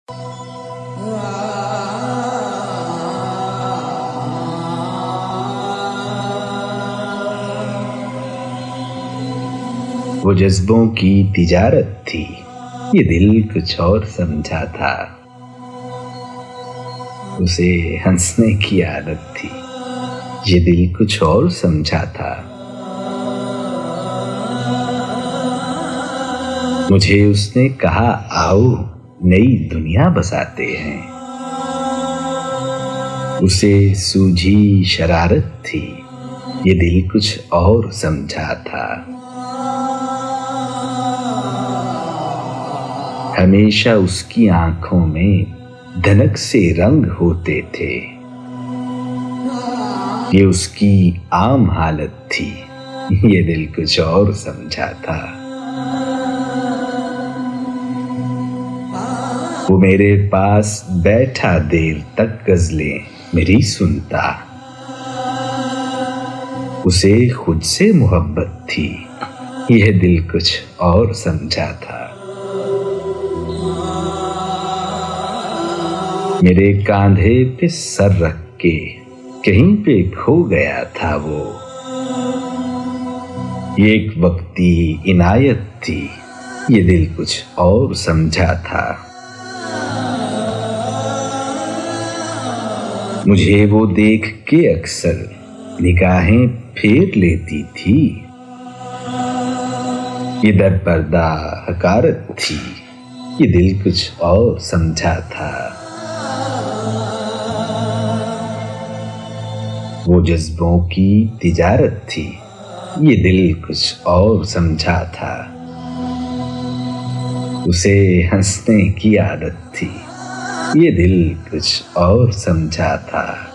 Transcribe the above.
वो जज्बों की तिजारत थी, ये दिल कुछ और समझा था। उसे हंसने की आदत थी, ये दिल कुछ और समझा था। मुझे उसने कहा आओ नई दुनिया बसाते हैं। उसे सूझी शरारत थी, ये दिल कुछ और समझा था। हमेशा उसकी आंखों में धनक से रंग होते थे, ये उसकी आम हालत थी, ये दिल कुछ और समझा था। वो मेरे पास बैठा देर तक गजलें मेरी सुनता। उसे खुद से मोहब्बत थी, यह दिल कुछ और समझा था। मेरे कांधे पे सर रख के कहीं पे खो गया था वो, ये एक वक्ती इनायत थी, ये दिल कुछ और समझा था। मुझे वो देख के अक्सर निगाहें फेर लेती थी, ये दर पर्दा हकारत थी, ये दिल कुछ और समझा था। वो जज्बों की तिजारत थी, ये दिल कुछ और समझा था। उसे हंसने की आदत थी, ये दिल कुछ और समझा था।